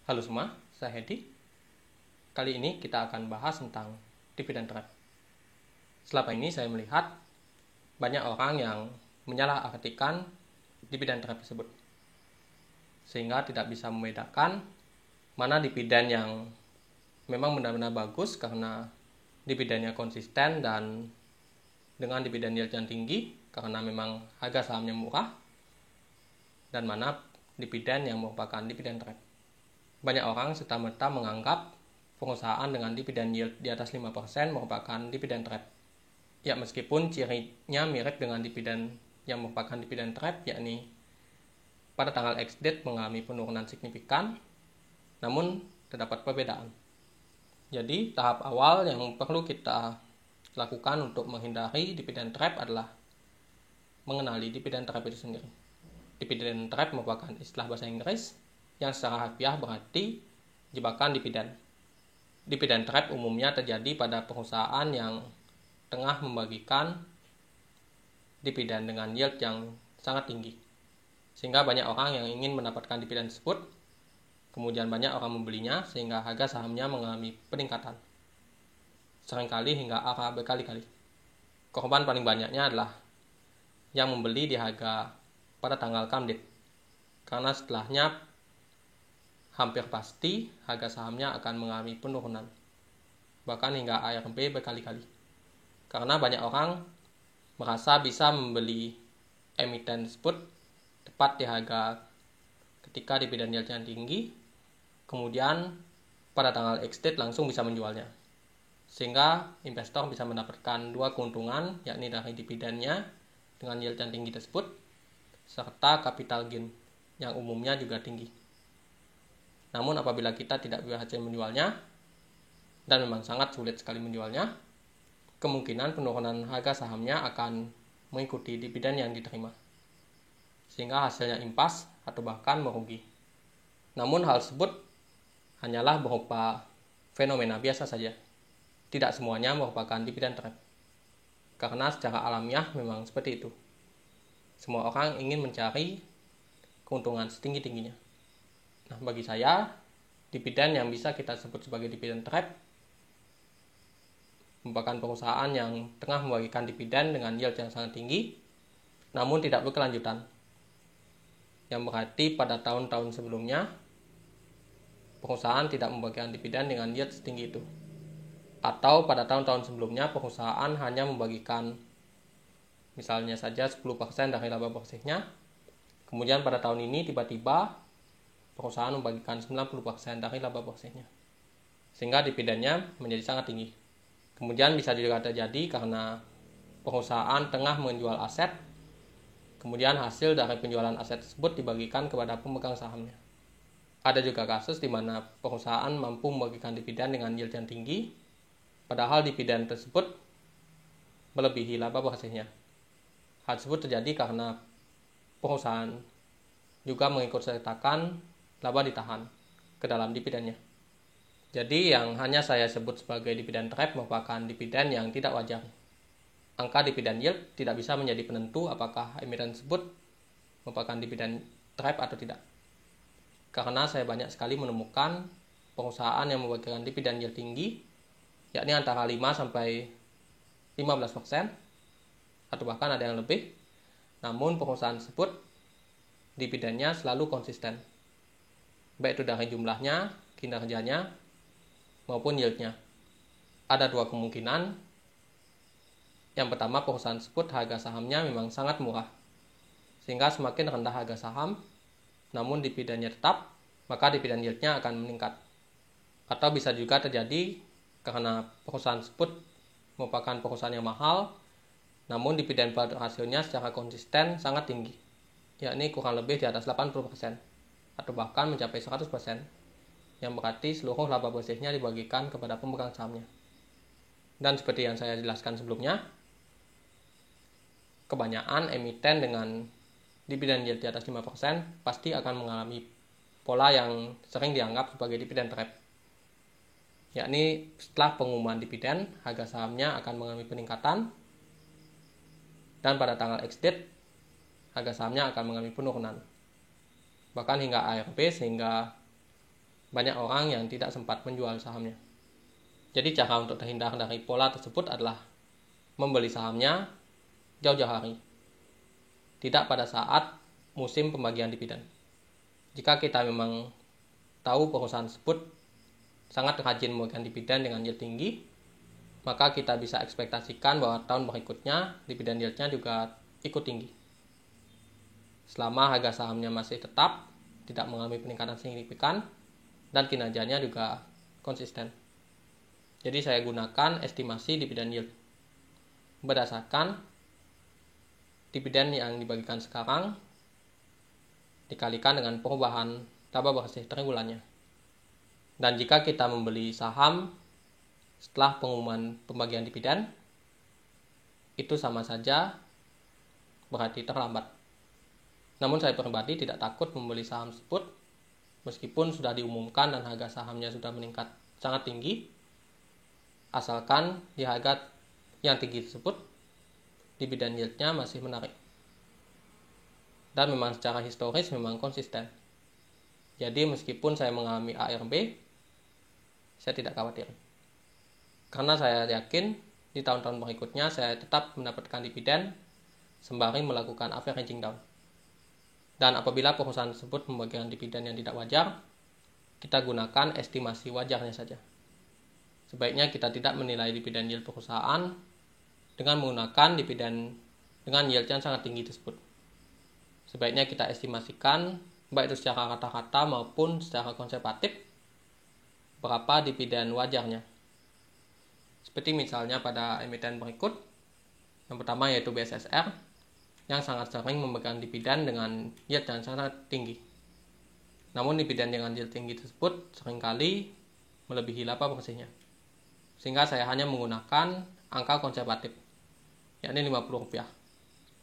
Halo semua, saya Hedi. Kali ini kita akan bahas tentang dividen trap. Selama ini saya melihat banyak orang yang menyalahartikan dividen trap tersebut, sehingga tidak bisa membedakan mana dividen yang memang benar-benar bagus karena dividennya konsisten dan dengan dividen yield yang tinggi karena memang harga sahamnya murah, dan mana dividen yang merupakan dividen trap. Banyak orang serta-merta menganggap perusahaan dengan dividen yield di atas 5% merupakan dividen trap. Ya, meskipun cirinya mirip dengan dividen yang merupakan dividen trap, yakni pada tanggal ex-date mengalami penurunan signifikan, namun terdapat perbedaan. Jadi, tahap awal yang perlu kita lakukan untuk menghindari dividen trap adalah mengenali dividen trap itu sendiri. Dividen trap merupakan istilah bahasa Inggris yang secara harfiah berarti jebakan dividen. Dividen trap umumnya terjadi pada perusahaan yang tengah membagikan dividen dengan yield yang sangat tinggi, sehingga banyak orang yang ingin mendapatkan dividen tersebut, kemudian banyak orang membelinya sehingga harga sahamnya mengalami peningkatan, seringkali hingga arah berkali-kali. Korban paling banyaknya adalah yang membeli di harga pada tanggal come date, karena setelahnya hampir pasti harga sahamnya akan mengalami penurunan, bahkan hingga ARB berkali-kali. Karena banyak orang merasa bisa membeli emiten tersebut tepat di harga ketika dividen yieldnya tinggi, kemudian pada tanggal ex-date langsung bisa menjualnya. Sehingga investor bisa mendapatkan dua keuntungan, yakni dari dividennya dengan yield yang tinggi tersebut, serta capital gain yang umumnya juga tinggi. Namun apabila kita tidak berhasil menjualnya, dan memang sangat sulit sekali menjualnya, kemungkinan penurunan harga sahamnya akan mengikuti dividen yang diterima, sehingga hasilnya impas atau bahkan merugi. Namun hal tersebut hanyalah berupa fenomena biasa saja. Tidak semuanya merupakan dividen trap, karena secara alamiah memang seperti itu. Semua orang ingin mencari keuntungan setinggi-tingginya. Nah, bagi saya, dividen yang bisa kita sebut sebagai dividen trap merupakan perusahaan yang tengah membagikan dividen dengan yield yang sangat tinggi, namun tidak berkelanjutan. Yang berarti pada tahun-tahun sebelumnya, perusahaan tidak membagikan dividen dengan yield setinggi itu. Atau pada tahun-tahun sebelumnya, perusahaan hanya membagikan misalnya saja 10% dari laba bersihnya, kemudian pada tahun ini tiba-tiba perusahaan membagikan 90% dari laba bersihnya, sehingga dividennya menjadi sangat tinggi. Kemudian bisa juga terjadi karena perusahaan tengah menjual aset, kemudian hasil dari penjualan aset tersebut dibagikan kepada pemegang sahamnya. Ada juga kasus di mana perusahaan mampu membagikan dividen dengan yield yang tinggi, padahal dividen tersebut melebihi laba bersihnya. Hal tersebut terjadi karena perusahaan juga mengikut sertakan laba ditahan ke dalam dividennya. Jadi yang hanya saya sebut sebagai dividen trap merupakan dividen yang tidak wajar. Angka dividen yield tidak bisa menjadi penentu apakah emiten tersebut merupakan dividen trap atau tidak. Karena saya banyak sekali menemukan perusahaan yang membagikan dividen yield tinggi, yakni antara 5 sampai 15% atau bahkan ada yang lebih. Namun perusahaan tersebut dividennya selalu konsisten, baik itu dari jumlahnya, kinerjanya, maupun yieldnya. Ada dua kemungkinan. Yang pertama, perusahaan tersebut harga sahamnya memang sangat murah, sehingga semakin rendah harga saham, namun dividennya tetap, maka dividen yieldnya akan meningkat. Atau bisa juga terjadi karena perusahaan tersebut merupakan perusahaan yang mahal, namun dividen per hasilnya secara konsisten sangat tinggi, yakni kurang lebih di atas 80%. Atau bahkan mencapai 100%, yang berarti seluruh laba bersihnya dibagikan kepada pemegang sahamnya. Dan seperti yang saya jelaskan sebelumnya, kebanyakan emiten dengan dividen yield di atas 5% pasti akan mengalami pola yang sering dianggap sebagai dividen trap, yakni setelah pengumuman dividen, harga sahamnya akan mengalami peningkatan, dan pada tanggal ex-date, harga sahamnya akan mengalami penurunan, bahkan hingga ARB, sehingga banyak orang yang tidak sempat menjual sahamnya. Jadi cara untuk terhindar dari pola tersebut adalah membeli sahamnya jauh-jauh hari, tidak pada saat musim pembagian dividen. Jika kita memang tahu perusahaan tersebut sangat rajin memberikan dividen dengan yield tinggi, maka kita bisa ekspektasikan bahwa tahun berikutnya dividen yieldnya juga ikut tinggi. Selama harga sahamnya masih tetap tidak mengalami peningkatan signifikan dan kinerjanya juga konsisten. Jadi saya gunakan estimasi dividen yield berdasarkan dividen yang dibagikan sekarang dikalikan dengan perubahan laba bersih triwulannya. Dan jika kita membeli saham setelah pengumuman pembagian dividen, itu sama saja berarti terlambat. Namun saya pribadi tidak takut membeli saham tersebut meskipun sudah diumumkan dan harga sahamnya sudah meningkat sangat tinggi, asalkan di harga yang tinggi tersebut dividen yieldnya masih menarik. Dan memang secara historis memang konsisten. Jadi meskipun saya mengalami ARB, saya tidak khawatir. Karena saya yakin di tahun-tahun berikutnya saya tetap mendapatkan dividen sembari melakukan averaging down. Dan apabila perusahaan tersebut membagikan dividen yang tidak wajar, kita gunakan estimasi wajarnya saja. Sebaiknya kita tidak menilai dividen yield perusahaan dengan menggunakan dividen dengan yield yang sangat tinggi tersebut. Sebaiknya kita estimasikan, baik itu secara kata-kata maupun secara konservatif, berapa dividen wajarnya. Seperti misalnya pada emiten berikut, yang pertama yaitu BSSR, yang sangat sering memegang dividen dengan yield yang sangat tinggi. Namun dividen dengan yield tinggi tersebut seringkali melebihi laba bersihnya. Sehingga saya hanya menggunakan angka konservatif, yakni Rp50.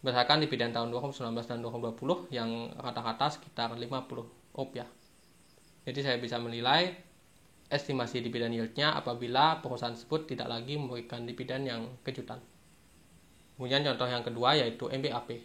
Berdasarkan dividen tahun 2019 dan 2020 yang rata-rata sekitar Rp50. Jadi saya bisa menilai estimasi dividen yieldnya apabila perusahaan tersebut tidak lagi memberikan dividen yang kejutan. Kemudian contoh yang kedua yaitu MBAP,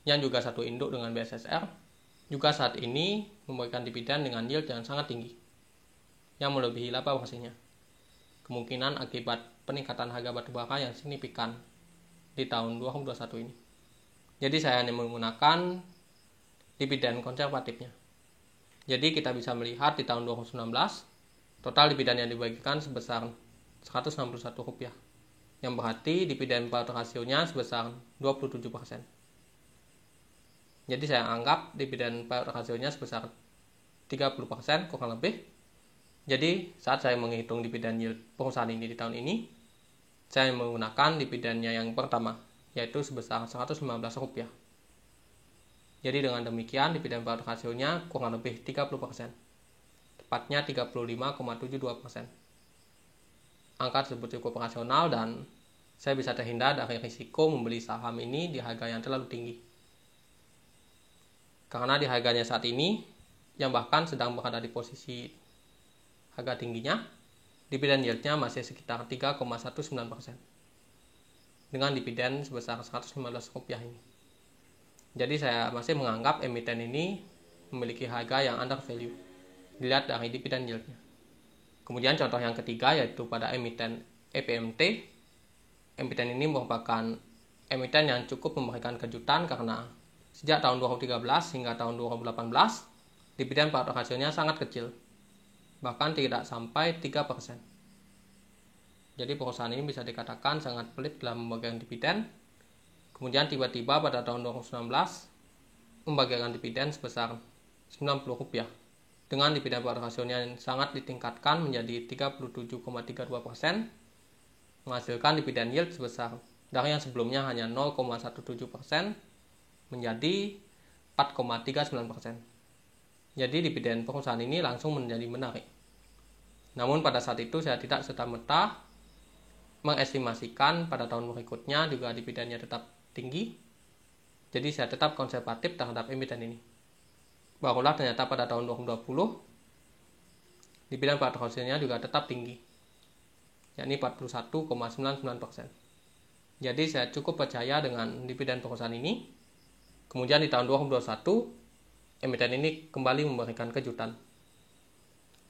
yang juga satu induk dengan BSSR, juga saat ini memberikan dividen dengan yield yang sangat tinggi, yang melebihi laba bersihnya. Kemungkinan akibat peningkatan harga batubara yang signifikan di tahun 2021 ini. Jadi saya hanya menggunakan dividen konservatifnya. Jadi kita bisa melihat di tahun 2019 total dividen yang dibagikan sebesar Rp161, yang berarti dividen payout rasionya sebesar 27%. Jadi saya anggap dividen payout rasionya sebesar 30% kurang lebih. Jadi saat saya menghitung dividen yield perusahaan ini di tahun ini, saya menggunakan dividennya yang pertama, yaitu sebesar Rp115. Jadi dengan demikian dividen payout rasionya kurang lebih 30%, tepatnya 35,72%. Angka tersebut cukup rasional dan saya bisa terhindar dari risiko membeli saham ini di harga yang terlalu tinggi. Karena di harganya saat ini, yang bahkan sedang berada di posisi harga tingginya, dividen yieldnya masih sekitar 3,19% dengan dividen sebesar Rp115 ini. Jadi saya masih menganggap emiten ini memiliki harga yang under value dilihat dari dividen yieldnya. Kemudian contoh yang ketiga yaitu pada emiten EPMT. Emiten ini merupakan emiten yang cukup memberikan kejutan karena sejak tahun 2013 hingga tahun 2018 dividen payout rasionya sangat kecil, bahkan tidak sampai 3%. Jadi perusahaan ini bisa dikatakan sangat pelit dalam membagikan dividen. Kemudian tiba-tiba pada tahun 2019 membagikan dividen sebesar Rp90 dengan dividen payout rasionya yang sangat ditingkatkan menjadi 37,32%, menghasilkan dividen yield sebesar dari yang sebelumnya hanya 0,17% menjadi 4,39%. Jadi dividen perusahaan ini langsung menjadi menarik. Namun pada saat itu saya tidak serta-merta mengestimasikan pada tahun berikutnya juga dividennya tetap tinggi. Jadi saya tetap konservatif terhadap emiten ini. Barulah ternyata pada tahun 2020 dividen payout rasionya juga tetap tinggi, yakni 41,99%. Jadi saya cukup percaya dengan dividen perusahaan ini. Kemudian di tahun 2021 emiten ini kembali memberikan kejutan.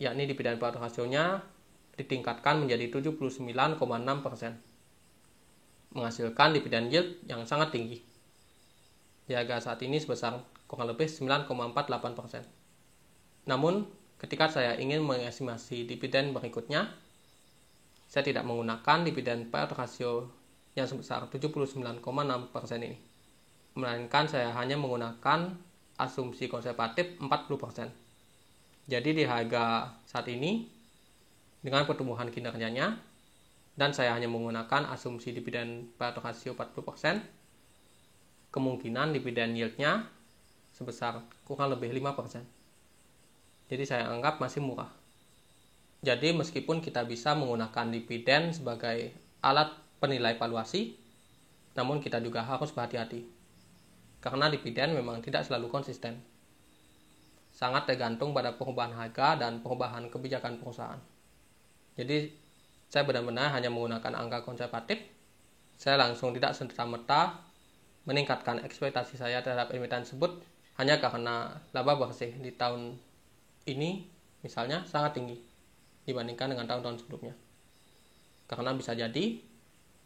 yakni dividen payout rasionya ditingkatkan menjadi 79,6%, menghasilkan dividen yield yang sangat tinggi. Di harga saat ini sebesar kurang lebih 9,48%. Namun, ketika saya ingin mengestimasi dividen berikutnya, saya tidak menggunakan dividen payout rasio yang sebesar 79,6% ini, melainkan saya hanya menggunakan asumsi konservatif 40%. Jadi di harga saat ini, dengan pertumbuhan kinerjanya, dan saya hanya menggunakan asumsi dividen payout rasio 40%, kemungkinan dividen yieldnya sebesar kurang lebih 5%. Jadi saya anggap masih murah. Jadi meskipun kita bisa menggunakan dividen sebagai alat penilai valuasi, namun kita juga harus berhati-hati. Karena dividen memang tidak selalu konsisten. Sangat tergantung pada perubahan harga dan perubahan kebijakan perusahaan. Jadi saya benar-benar hanya menggunakan angka konservatif. Saya langsung tidak serta-merta meningkatkan ekspektasi saya terhadap emiten tersebut hanya karena laba bersih di tahun ini misalnya sangat tinggi dibandingkan dengan tahun-tahun sebelumnya. Karena bisa jadi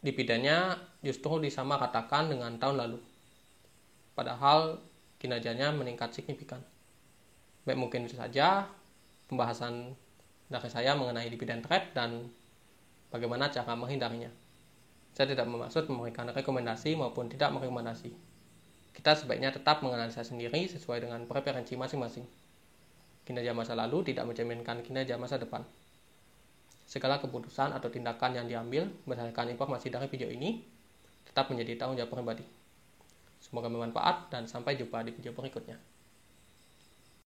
dividennya justru disamaratakan dengan tahun lalu. Padahal kinerjanya meningkat signifikan. Baik, mungkin itu saja pembahasan dari saya mengenai dividen trap dan bagaimana cara menghindarinya. Saya tidak bermaksud memberikan rekomendasi maupun tidak merekomendasi. Kita sebaiknya tetap menganalisa sendiri sesuai dengan preferensi masing-masing. Kinerja masa lalu tidak mencerminkan kinerja masa depan. Segala keputusan atau tindakan yang diambil berdasarkan informasi dari video ini tetap menjadi tanggung jawab pribadi. Semoga bermanfaat dan sampai jumpa di video berikutnya.